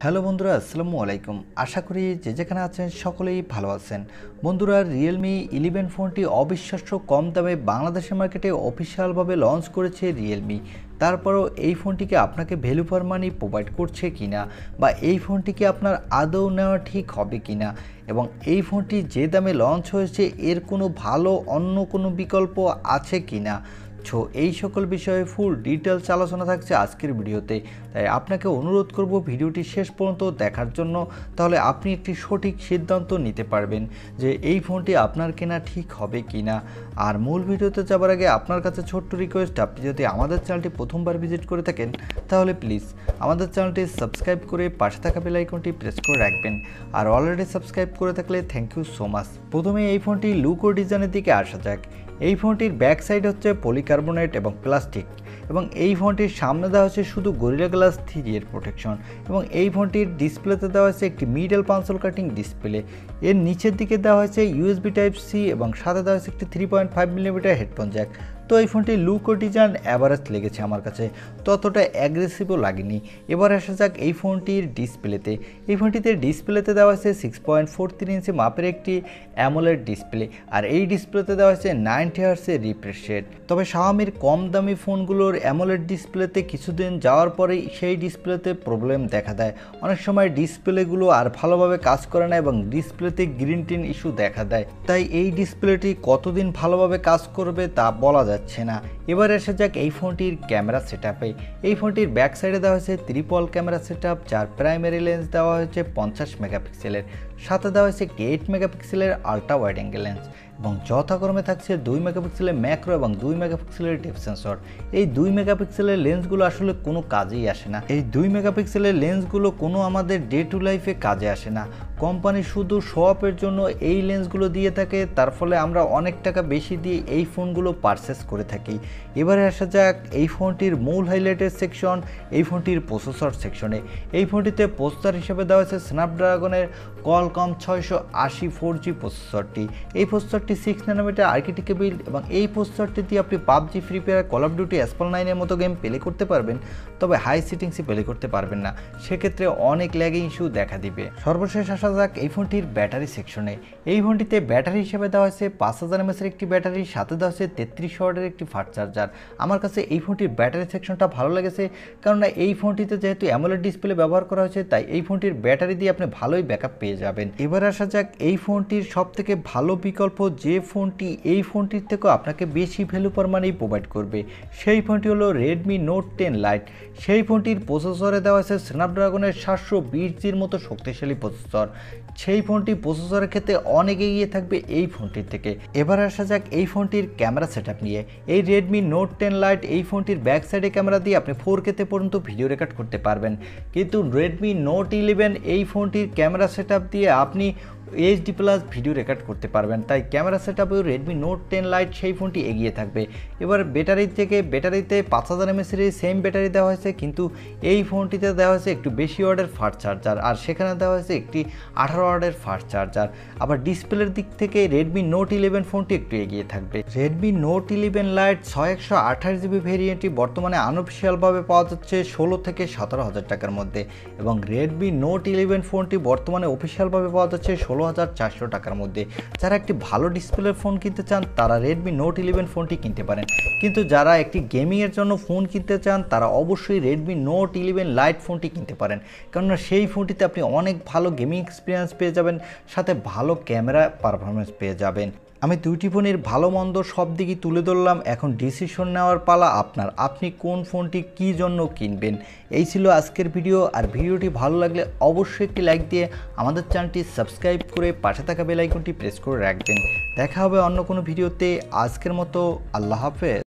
Hello বন্ধুরা, আসসালামু আলাইকুম। আশা করি যে যেখানে আছেন সকলেই ভালো আছেন। বন্ধুরা, রিয়েলমি 11 ফোনটি অবিশ্বাস্য কম দামে বাংলাদেশের মার্কেটে অফিসিয়ালভাবে লঞ্চ করেছে রিয়েলমি। তারপরও এই ফোনটিকে আপনাকে ভ্যালু ফর মানি প্রোভাইড করছে কিনা, বা এই ফোনটিকে আপনার আদৌ নেওয়া ঠিক হবে কিনা, এবং এই ফোনটি যে দামে লঞ্চ হয়েছে এর কোনো ভালো অন্য কোনো বিকল্প আছে কিনা, এই সকল বিষয়ে ফুল ডিটেলস আলোচনা থাকছে আজকের ভিডিওতে। তাই আপনাকে অনুরোধ করব ভিডিওটি শেষ পর্যন্ত দেখার জন্য, তাহলে আপনি একটি সঠিক সিদ্ধান্ত নিতে পারবেন যে এই ফোনটি আপনার কেনা ঠিক হবে কিনা। আর মূল ভিডিওতে যাবার আগে আপনার কাছে ছোট্ট রিকোয়েস্ট, আপনি যদি আমাদের চ্যানেলটি প্রথমবার ভিজিট করে থাকেন তাহলে প্লিজ আমাদের চ্যানেলটি সাবস্ক্রাইব করে পাশে থাকা বেল আইকনটি প্রেস করে রাখবেন। আর অলরেডি সাবস্ক্রাইব করে থাকলে থ্যাংক ইউ সো মাচ। প্রথমে এই ফোনটি লুক ও ডিজাইনের দিকে আসা যাক। এই ফোনটির ব্যাক সাইড হচ্ছে পলিকার্বনেট এবং প্লাস্টিক, এবং এই ফোনটির সামনে দেওয়া হচ্ছে শুধু গরিলা গ্লাস 3 এর প্রোটেকশন, এবং এই ফোনটির ডিসপ্লেতে দেওয়া হয়েছে একটি মিডল পানসোল কাটিং ডিসপ্লে। এর নিচের দিকে দেওয়া হয়েছে ইউএসবি টাইপ সি, এবং সাথে দেওয়া হয়েছে একটি 3.5 মিলিমিটার হেডফোন জ্যাক। তো এই ফোনটির লুক ও ডিজাইন অ্যাভারেজ লেগেছে আমার কাছে, ততটা অ্যাগ্রেসিভও লাগেনি। এবার আসা যাক এই ফোনটির ডিসপ্লেতে। এই ফোনটিতে ডিসপ্লেতে দেওয়া হয়েছে 6.43 ইঞ্চি মাপের একটি অ্যামোলেড ডিসপ্লে, আর এই ডিসপ্লেতে দেওয়া হয়েছে 90 হার্টজের রিফ্রেশ রেট। তবে শাওমির কম দামি ফোনগুলোর অ্যামোলেড ডিসপ্লেতে কিছুদিন যাওয়ার পরেই সেই ডিসপ্লেতে প্রবলেম দেখা দেয়। অনেক সময় ডিসপ্লেগুলো আর ভালোভাবে কাজ করে না এবং ডিসপ্লেতে গ্রিন টিন ইস্যু দেখা দেয়। তাই এই ডিসপ্লেটি কতদিন ভালোভাবে কাজ করবে তা বলা যায় না। এবার এসে যাক এই ফোনটির ক্যামেরা সেটআপে। এই ফোনটির ব্যাক সাইডে দেওয়া হয়েছে ট্রিপল ক্যামেরা সেটআপ, যার প্রাইমারি লেন্স দেওয়া হয়েছে 50 মেগাপিক্সেলের, সাথে দেওয়া হয়েছে একটি 8 মেগাপিক্সেলের আলট্রা ওয়াইড অ্যাঙ্গেল লেন্স, এবং যথাক্রমে থাকছে 2 মেগাপিক্সেলের ম্যাক্রো এবং 2 মেগাপিক্সেলের ডেপথ সেন্সর। এই 2 মেগাপিক্সেলের লেন্সগুলো আসলে কোনো কাজেই আসে না। এই 2 মেগাপিক্সেলের লেন্সগুলো কোনো আমাদের ডে টু লাইফে কাজে আসে না। কোম্পানি শুধু শো অফের জন্য এই লেন্সগুলো দিয়ে থাকে, তার ফলে আমরা অনেক টাকা বেশি দিয়ে এই ফোনগুলো পারচেস করে থাকি। এবারে আসা যাক এই ফোনটির মূল হাইলাইটের সেকশন, এই ফোনটির প্রসেসর সেকশনে। এই ফোনটিতে প্রসেসর হিসেবে দেওয়া হয়েছে স্ন্যাপড্রাগনের কলকম 680 4G প্রসেসরটি। এই প্রসেসরটি 6 ন্যানোমিটার আর্কিটেকচার বিল্ড, এবং এই প্রসেসরটি দিয়ে আপনি PUBG, Free Fire, Call of Duty, Asphalt 9 এর মতো গেম প্লে করতে পারবেন, তবে হাই সেটিংসে প্লে করতে পারবেন না। সেক্ষেত্রে অনেক ল্যাগিং ইস্যু দেখা দিবে। সর্বশেষ আসা যাক এই ফোনটির ব্যাটারি সেকশনে। এই ফোনটিতে ব্যাটারি হিসেবে দেওয়া হয়েছে 5000 mAh একটি ব্যাটারি, সাথে দেওয়া হয়েছে 33 ওয়াটের একটি ফাস্ট চার্জার। আমার কাছে এই ফোনটির ব্যাটারি সেকশনটা ভালো লেগেছে, কারণ এই ফোনটিতে যেহেতু অ্যামোলেড ডিসপ্লে ব্যবহার করা হয়েছে, তাই এই ফোনটির ব্যাটারি দিয়ে আপনি ভালোই ব্যাকআপ পেয়ে যাবেন। এবার আসা যাক এই ফোনটির সবথেকে ভালো বিকল্প, যে ফোনটি এই ফোনটির থেকেও আপনাকে বেশি ভ্যালু ফর মানি প্রোভাইড করবে, সেই ফোনটি হলো রেডমি নোট 10 লাইট। সেই ফোনটির প্রসেসরে দেওয়া আছে স্ন্যাপড্রাগনের 720Gর মতো শক্তিশালী প্রসেসর। সেই ফোনটি প্রসেসরের ক্ষেত্রে অনেক এগিয়ে থাকবে এই ফোনটির থেকে। এবার আসা যাক এই ফোনটির ক্যামেরা সেটআপ নিয়ে। এই রেডমি নোট 10 লাইট এই ফোনটির ব্যাক সাইডে ক্যামেরা দিয়ে আপনি 4K পর্যন্ত ভিডিও রেকর্ড করতে পারবেন, কিন্তু রেডমি নোট 11 এই ফোনটির ক্যামেরা সেটআপ দিয়ে আপনি এইচডি প্লাস ভিডিও রেকর্ড করতে পারবেন। তাই ক্যামেরা সেটআপেও রেডমি নোট 10 লাইট সেই ফোনটি এগিয়ে থাকবে। এবার ব্যাটারিতে 5000 mAh সেম ব্যাটারি দেওয়া হয়েছে, কিন্তু এই ফোনটিতে দেওয়া হয়েছে একটু বেশি ওয়াটের ফাস্ট চার্জার, আর সেখানে দেওয়া হয়েছে একটি 18 ওয়াটের ফাস্ট চার্জার। আবার ডিসপ্লের দিক থেকে রেডমি নোট 11 ফোনটি একটু এগিয়ে থাকবে। রেডমি নোট 11 লাইট 6128GB ভেরিয়েন্টটি বর্তমানে আনঅফিসিয়ালভাবে পাওয়া যাচ্ছে 16 থেকে 17,000 টাকার মধ্যে, এবং রেডমি নোট 11 ফোনটি বর্তমানে অফিসিয়ালভাবে পাওয়া যাচ্ছে 16,400 টাকার মধ্যে। যারা একটি ভালো ডিসপ্লের ফোন কিনতে চান তারা রেডমি নোট 11 ফোনটি কিনতে পারেন, কিন্তু যারা একটি গেমিংয়ের জন্য ফোন কিনতে চান তারা অবশ্যই রেডমি নোট 11 লাইট ফোনটি কিনতে পারেন, কেননা সেই ফোনটিতে আপনি অনেক ভালো গেমিং এক্সপিরিয়েন্স পেয়ে যাবেন, সাথে ভালো ক্যামেরা পারফরমেন্স পেয়ে যাবেন। আমি দুইটি ফোনের ভালো মন্দ সব দিকই তুলে ধরলাম, এখন ডিসিশন নেওয়ার পালা আপনার। আপনি কোন ফোনটি কী জন্য কিনবেন? এই ছিল আজকের ভিডিও। আর ভিডিওটি ভালো লাগলে অবশ্যই একটি লাইক দিয়ে আমাদের চ্যানেলটি সাবস্ক্রাইব করে পাশে থাকা বেল আইকনটি প্রেস করে রাখবেন। দেখা হবে অন্য কোনো ভিডিওতে। আজকের মতো আল্লাহ হাফেজ।